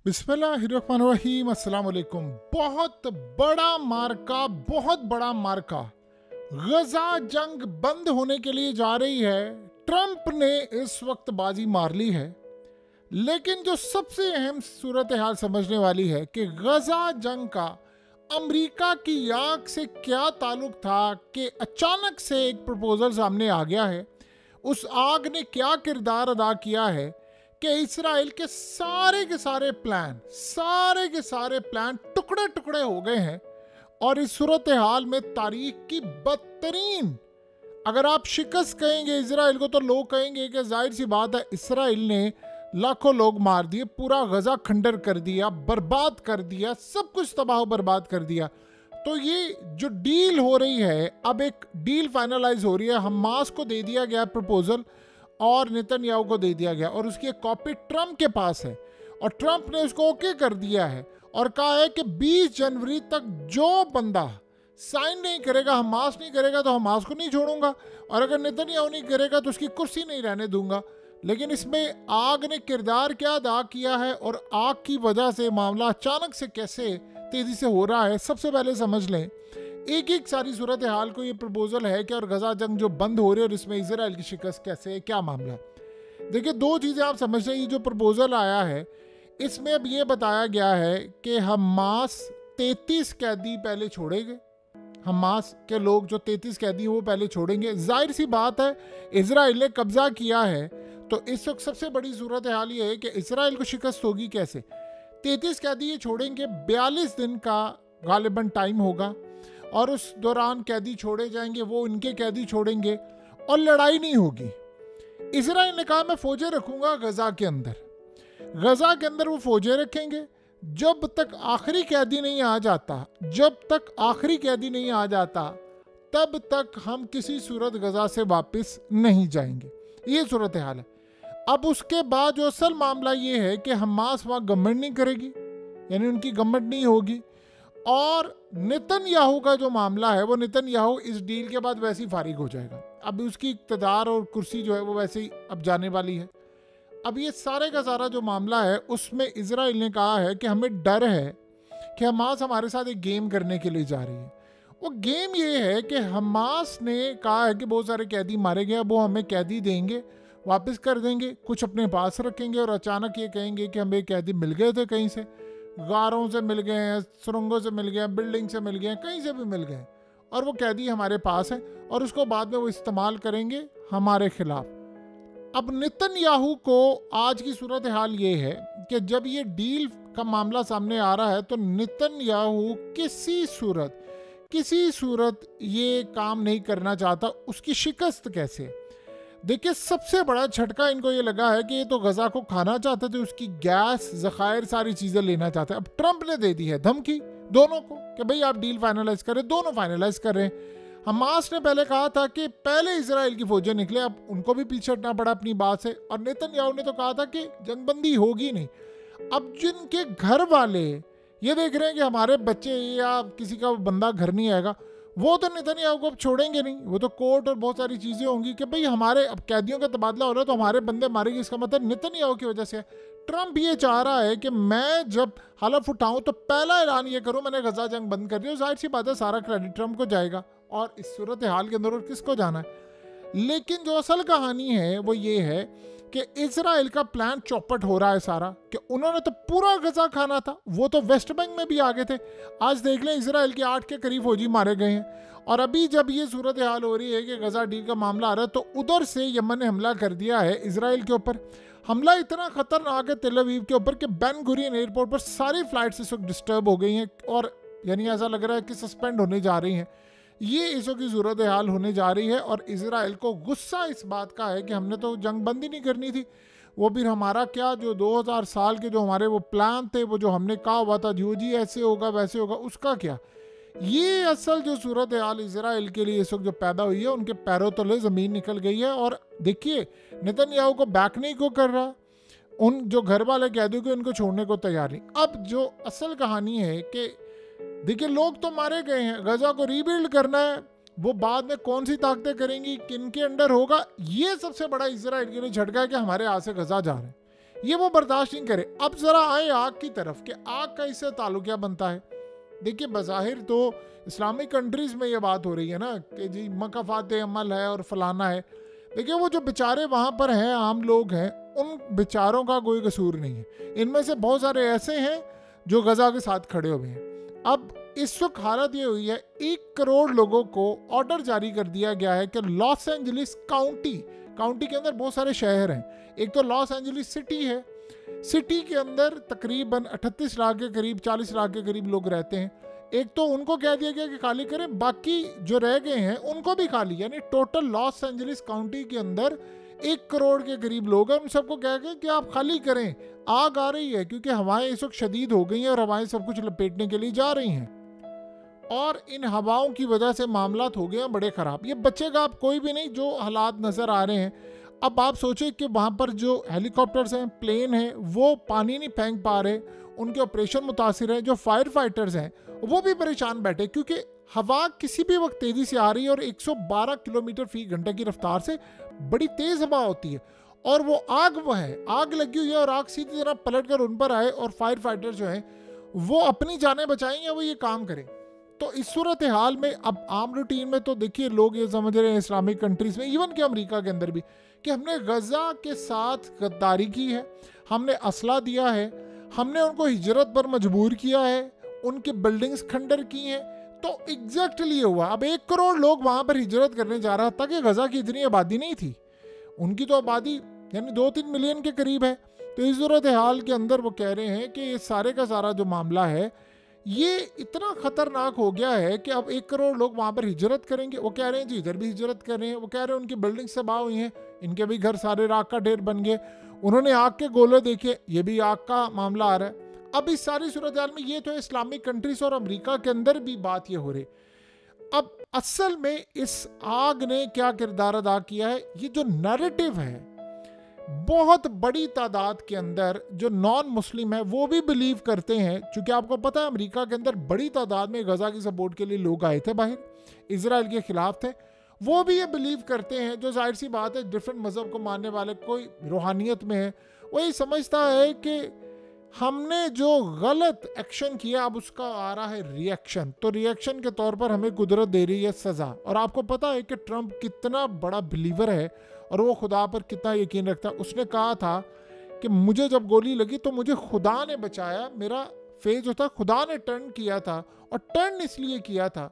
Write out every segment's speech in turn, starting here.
बिस्मिल्लाहिर्रहमानिर्रहीम, अस्सलाम वालेकुम। बहुत बड़ा मार्का गजा जंग बंद होने के लिए जा रही है। ट्रंप ने इस वक्त बाजी मार ली है, लेकिन जो सबसे अहम सूरत हाल समझने वाली है कि गजा जंग का अमेरिका की आग से क्या ताल्लुक था कि अचानक से एक प्रपोजल सामने आ गया है। उस आग ने क्या किरदार अदा किया है कि इसराइल के सारे प्लान टुकड़े टुकड़े हो गए हैं। और इस सूरत हाल में तारीख की बदतरीन, अगर आप शिकस्त कहेंगे इसराइल को, तो लोग कहेंगे कि जाहिर सी बात है इसराइल ने लाखों लोग मार दिए, पूरा गजा खंडर कर दिया, बर्बाद कर दिया, सब कुछ तबाह बर्बाद कर दिया। तो ये जो डील हो रही है, अब एक डील फाइनलाइज हो रही है। हमास को दे दिया गया प्रपोजल और नेतन्याहू को दे दिया गया, और उसकी एक कॉपी ट्रंप के पास है और ट्रंप ने उसको ओके कर दिया है और कहा है कि 20 जनवरी तक जो बंदा साइन नहीं करेगा, हमास नहीं करेगा, तो हमास को नहीं छोड़ूंगा, और अगर नेतन्याहू नहीं करेगा तो उसकी कुर्सी नहीं रहने दूंगा। लेकिन इसमें आग ने किरदार क्या अदा किया है और आग की वजह से मामला अचानक से कैसे तेजी से हो रहा है, सबसे पहले समझ लें। एक सारी सूरत हाल को ये प्रपोजल है कि और गजा जंग जो बंद हो रही है और इसमें इजराइल की शिकस्त कैसे है, क्या मामला है। देखिए, दो चीज़ें आप समझ लें। ये जो प्रपोजल आया है इसमें अब ये बताया गया है कि हमास 33 कैदी पहले छोड़ेंगे। हमास के लोग जो 33 कैदी हैं वो पहले छोड़ेंगे। जाहिर सी बात है इजराइल ने कब्जा किया है, तो इस वक्त सबसे बड़ी सूरत हाल ये है कि इसराइल को शिकस्त होगी कैसे। 33 कैदी ये छोड़ेंगे, 42 दिन का गालिबन टाइम होगा और उस दौरान कैदी छोड़े जाएंगे, वो इनके कैदी छोड़ेंगे और लड़ाई नहीं होगी। इसराइल ने कहा मैं फौजें रखूंगा गजा के अंदर। गजा के अंदर वो फौजें रखेंगे जब तक आखिरी कैदी नहीं आ जाता, तब तक हम किसी सूरत गजा से वापस नहीं जाएंगे। ये सूरत हाल है। अब उसके बाद जो असल मामला ये है कि हमास वहाँ गवर्नमेंट नहीं करेगी, यानी उनकी गवर्नमेंट नहीं होगी, और नेतन्याहू का जो मामला है वो नेतन्याहू इस डील के बाद वैसे ही फारिग हो जाएगा। अब उसकी इक़्तिदार और कुर्सी जो है वो वैसे ही अब जाने वाली है। अब ये सारे का सारा जो मामला है उसमें इजराइल ने कहा है कि हमें डर है कि हमास हमारे साथ एक गेम करने के लिए जा रही है। वो गेम ये है कि हमास ने कहा है कि बहुत सारे कैदी मारे गए, वो हमें कैदी देंगे, वापस कर देंगे, कुछ अपने पास रखेंगे, और अचानक ये कहेंगे कि हमें कैदी मिल गए थे, कहीं से गारों से मिल गए हैं, सुरंगों से मिल गए हैं, बिल्डिंग से मिल गए हैं, कहीं से भी मिल गए हैं, और वो कैदी हमारे पास है और उसको बाद में वो इस्तेमाल करेंगे हमारे खिलाफ। अब नेतन्याहू को आज की सूरत हाल ये है कि जब ये डील का मामला सामने आ रहा है तो नेतन्याहू किसी सूरत ये काम नहीं करना चाहता। उसकी शिकस्त कैसे? देखिए, सबसे बड़ा झटका इनको ये लगा है कि ये तो गजा को खाना चाहते थे, उसकी गैस, ज़खायर, सारी चीज़ें लेना चाहते हैं। अब ट्रंप ने दे दी है धमकी दोनों को कि भाई आप डील फाइनलाइज करें। दोनों फाइनलाइज कर रहे हैं। हमास ने पहले कहा था कि पहले इजराइल की फौजें निकले, अब उनको भी पीछे हटना पड़ा अपनी बात से, और नेतन्याहू ने तो कहा था कि जंगबंदी होगी नहीं। अब जिनके घर वाले ये देख रहे हैं कि हमारे बच्चे या किसी का बंदा घर नहीं आएगा, वो तो नेतन्याहू को अब छोड़ेंगे नहीं। वो तो कोर्ट और बहुत सारी चीज़ें होंगी कि भाई हमारे अब कैदियों का तबादला हो रहा है तो हमारे बंदे मारेंगे, इसका मतलब नेतन्याहू की वजह से है। ट्रंप ये चाह रहा है कि मैं जब हलफ उठाऊं तो पहला ऐलान ये करूं मैंने गजा जंग बंद कर दिया। जाहिर सी बात है सारा क्रेडिट ट्रंप को जाएगा, और इस सूरत हाल के अंदर और किसको जाना है। लेकिन जो असल कहानी है वो ये है कि इजराइल का प्लान चौपट हो रहा है सारा, कि उन्होंने तो पूरा गजा खाना था, वो तो वेस्ट बैंक में भी आ गए थे। आज देख लें इजराइल के 8 के करीब फौजी मारे गए हैं, और अभी जब ये सूरत हाल हो रही है कि गजा डील का मामला आ रहा है तो उधर से यमन ने हमला कर दिया है इजराइल के ऊपर। हमला इतना खतरनाक है तेल अवीव के ऊपर कि बेन गुरियन एयरपोर्ट पर सारी फ्लाइट्स इस वक्त डिस्टर्ब हो गई हैं, और यानी ऐसा लग रहा है कि सस्पेंड होने जा रही हैं। ये इस वक्त की सूरत हाल होने जा रही है, और इजराइल को गुस्सा इस बात का है कि हमने तो जंग बंदी नहीं करनी थी, वो भी हमारा क्या, जो 2000 साल के जो हमारे वो प्लान थे, वो जो हमने कहा हुआ था जी ऐसे होगा वैसे होगा, उसका क्या। ये असल जो सूरत हाल इजराइल के लिए इस वक्त जो पैदा हुई है, उनके पैरों तले ज़मीन निकल गई है। और देखिए, नेतन्याहू को बैक नहीं को कर रहा, उन जो घर वाले कैदियों को उनको छोड़ने को तैयार नहीं। अब जो असल कहानी है कि देखिए, लोग तो मारे गए हैं, गजा को रीबिल्ड करना है, वो बाद में कौन सी ताकतें करेंगी, किन के अंडर होगा, ये सबसे बड़ा इजराइल के लिए झटका है कि हमारे यहाँ से गजा जा रहे हैं। ये वो बर्दाश्त नहीं करे। अब ज़रा आए आग की तरफ कि आग का इससे ताल्लुक क्या बनता है। देखिए बज़ाहिर तो इस्लामिक कंट्रीज़ में ये बात हो रही है ना कि जी मकाफ़ात अमल है और फलाना है। देखिए वो जो बेचारे वहाँ पर हैं, आम लोग हैं, उन बेचारों का कोई कसूर नहीं है। इनमें से बहुत सारे ऐसे हैं जो गज़ा के साथ खड़े हुए हैं। अब इस वक्त हालत ये हुई है, 1 करोड़ लोगों को ऑर्डर जारी कर दिया गया है कि लॉस एंजलिस काउंटी के अंदर बहुत सारे शहर हैं। एक तो लॉस एंजलिस सिटी है, सिटी के अंदर तकरीबन 38 लाख के करीब 40 लाख के करीब लोग रहते हैं। एक तो उनको कह दिया गया कि खाली करें, बाकी जो रह गए हैं उनको भी खाली, यानी टोटल लॉस एंजलिस काउंटी के अंदर 1 करोड़ के करीब लोग हैं। उन सबको कह गए कि आप खाली करें, आग आ रही है, क्योंकि हवाएं इस वक्त शदीद हो गई हैं और हवाएं सब कुछ लपेटने के लिए जा रही हैं और इन हवाओं की वजह से मामलात हो गए हैं बड़े ख़राब। ये बचेगा आप कोई भी नहीं, जो हालात नज़र आ रहे हैं। अब आप सोचें कि वहाँ पर जो हेलीकॉप्टर्स हैं, प्लेन हैं, वो पानी नहीं फेंक पा रहे, उनके ऑपरेशन मुतासिर हैं। जो फायर फाइटर्स हैं वो भी परेशान बैठे, क्योंकि हवा किसी भी वक्त तेज़ी से आ रही है और 112 किलोमीटर फी घंटे की रफ्तार से बड़ी तेज़ हवा होती है और वो आग लगी हुई है और आग सीधी तरह पलट कर उन पर आए और फायर फाइटर जो हैं वो अपनी जानें बचाएं या वो ये काम करें। तो इस सूरत हाल में अब आम रूटीन में तो देखिए लोग ये समझ रहे हैं इस्लामिक कंट्रीज़ में, इवन कि अमेरिका के अंदर भी, कि हमने गज़ा के साथ गद्दारी की है, हमने असला दिया है, हमने उनको हिजरत पर मजबूर किया है, उनकी बिल्डिंग्स खंडर की हैं। तो एग्जैक्टली ये हुआ। अब 1 करोड़ लोग वहाँ पर हिजरत करने जा रहा था कि गज़ा की इतनी आबादी नहीं थी, उनकी तो आबादी यानी 2-3 मिलियन के करीब है। तो इस सूरत हाल के अंदर वो कह रहे हैं कि ये सारे का सारा जो मामला है ये इतना ख़तरनाक हो गया है कि अब 1 करोड़ लोग वहाँ पर हिजरत करेंगे। वो कह रहे हैं जी इधर भी हिजरत कर रहे हैं, वो कह रहे हैं उनकी बिल्डिंग तबाह हुई हैं, इनके भी घर सारे राख का ढेर बन गए, उन्होंने आग के गोले देखे, ये भी आग का मामला आ रहा है। अब इस सारी सूरत हाल में ये तो इस्लामिक कंट्रीज और अमेरिका के अंदर भी बात ये हो रही। अब असल में इस आग ने क्या किरदार अदा किया है, ये जो नैरेटिव है, बहुत बड़ी तादाद के अंदर जो नॉन मुस्लिम है वो भी बिलीव करते हैं। क्योंकि आपको पता है अमेरिका के अंदर बड़ी तादाद में गज़ा की सपोर्ट के लिए लोग आए थे, बाहर इजराइल के खिलाफ थे, वो भी ये बिलीव करते हैं। जो जाहिर सी बात है डिफरेंट मज़हब को मानने वाले, कोई रूहानियत में है, वही समझता है कि हमने जो गलत एक्शन किया अब उसका आ रहा है रिएक्शन, तो रिएक्शन के तौर पर हमें कुदरत दे रही है सज़ा। और आपको पता है कि ट्रंप कितना बड़ा बिलीवर है और वो खुदा पर कितना यकीन रखता है। उसने कहा था कि मुझे जब गोली लगी तो मुझे खुदा ने बचाया, मेरा फेस जो था खुदा ने टर्न किया था, और टर्न इसलिए किया था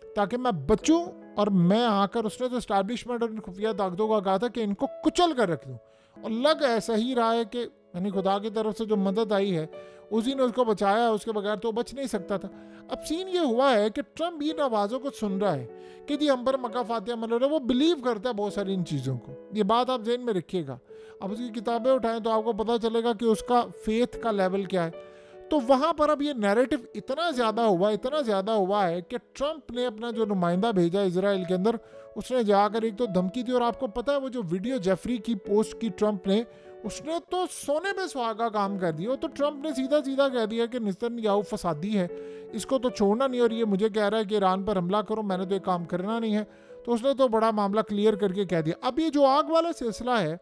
ताकि मैं बचूं और मैं आकर, उसने तो एस्टैब्लिशमेंट और खुफिया ताकतों का कहा था कि इनको कुचल कर रख दूं, और लग ऐसा ही रहा है कि यानी खुदा की तरफ से जो मदद आई है उसी ने उसको बचाया, उसके बगैर तो बच नहीं सकता था। अब सीन ये हुआ है कि ट्रंप इन आवाज़ों को सुन रहा है कि जी हम पर मकाफात अमल हो रहा है, वो बिलीव करता है बहुत सारी इन चीज़ों को। ये बात आप ज़हन में रखिएगा। अब उसकी किताबें उठाएं तो आपको पता चलेगा कि उसका फेथ का लेवल क्या है। तो वहाँ पर अब ये नैरेटिव इतना ज़्यादा हुआ है कि ट्रंप ने अपना जो नुमाइंदा भेजा इजराइल के अंदर, उसने जाकर एक तो धमकी दी, और आपको पता है वो जो वीडियो जेफरी की पोस्ट की ट्रंप ने, उसने तो सोने पे सुहागा काम कर दिया। तो ट्रंप ने सीधा सीधा कह दिया कि नेतन्याहू फसादी है, इसको तो छोड़ना नहीं, और ये मुझे कह रहा है कि ईरान पर हमला करो, मैंने तो ये काम करना नहीं है। तो उसने तो बड़ा मामला क्लियर करके कह दिया। अब ये जो आग वाला सिलसिला है,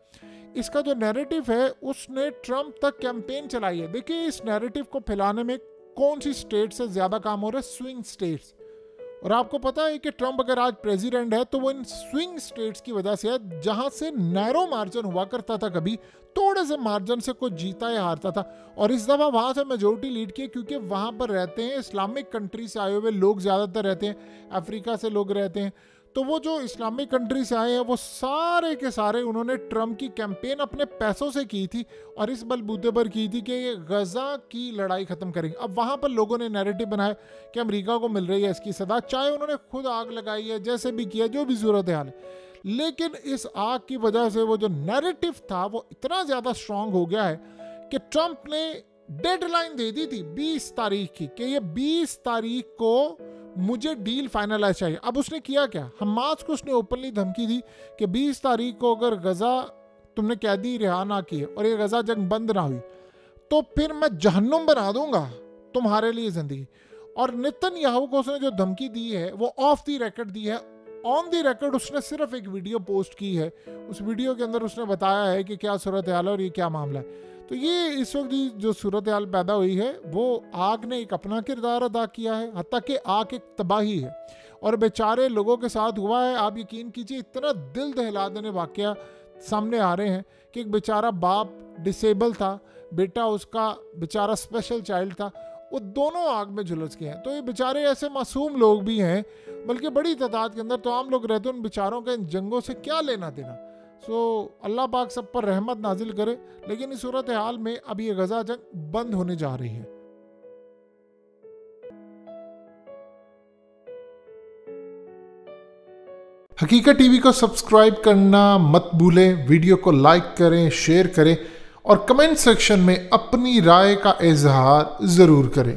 इसका जो नैरेटिव है, उसने ट्रंप तक कैंपेन चलाई है। देखिए इस नैरेटिव को फैलाने में कौन सी स्टेट से ज़्यादा काम हो रहा है, स्विंग स्टेट्स। और आपको पता है कि ट्रंप अगर आज प्रेसिडेंट है तो वो इन स्विंग स्टेट्स की वजह से है, जहां से नैरो मार्जिन हुआ करता था, कभी थोड़े से मार्जिन से कोई जीता या हारता था, और इस दफ़ा वहां से मेजोरिटी लीड की, क्योंकि वहां पर रहते हैं इस्लामिक कंट्री से आए हुए लोग, ज़्यादातर रहते हैं, अफ्रीका से लोग रहते हैं। तो वो जो इस्लामिक कंट्री से आए हैं वो सारे के सारे उन्होंने ट्रंप की कैंपेन अपने पैसों से की थी, और इस बलबूते पर की थी कि ये गज़ा की लड़ाई ख़त्म करेंगे। अब वहाँ पर लोगों ने नैरेटिव बनाया कि अमेरिका को मिल रही है इसकी सदा, चाहे उन्होंने खुद आग लगाई है, जैसे भी किया, जो भी सूरत हाल है। लेकिन इस आग की वजह से वो जो नैरेटिव था वो इतना ज़्यादा स्ट्रांग हो गया है कि ट्रंप ने डेडलाइन दे दी थी 20 तारीख की, कि ये 20 तारीख को मुझे डील फाइनलाइज चाहिए। अब उसने किया क्या, हमास को उसने ओपनली धमकी दी कि 20 तारीख को अगर गज़ा तुमने कैदी रिहा ना किए और ये गज़ा जंग बंद ना हुई तो फिर मैं जहन्नुम बना दूंगा तुम्हारे लिए ज़िंदगी। और नेतन्याहू को उसने जो धमकी दी है वो ऑफ द रिकॉर्ड दी है। ऑन द रिकॉर्ड उसने सिर्फ एक वीडियो पोस्ट की है, उस वीडियो के अंदर उसने बताया है कि क्या सूरत हाल है और ये क्या मामला है। तो ये इस वक्त जो सूरत हाल पैदा हुई है वो आग ने एक अपना किरदार अदा किया है, हत्ता कि आग एक तबाही है और बेचारे लोगों के साथ हुआ है। आप यकीन कीजिए इतना दिल दहला देने वाकया सामने आ रहे हैं कि एक बेचारा बाप डिसेबल था, बेटा उसका बेचारा स्पेशल चाइल्ड था, वो दोनों आग में झुलस गए हैं। तो ये बेचारे ऐसे मासूम लोग भी हैं, बल्कि बड़ी तादाद के अंदर तो आम लोग रहते हैं, उन बेचारों के इन जंगों से क्या लेना देना। अल्लाह पाक सब पर रहमत नाजिल करे। लेकिन इस सूरत हाल में अब ये गजा जंग बंद होने जा रही है। हकीकत टीवी को सब्सक्राइब करना मत भूलें, वीडियो को लाइक करें, शेयर करें और कमेंट सेक्शन में अपनी राय का इजहार ज़रूर करें।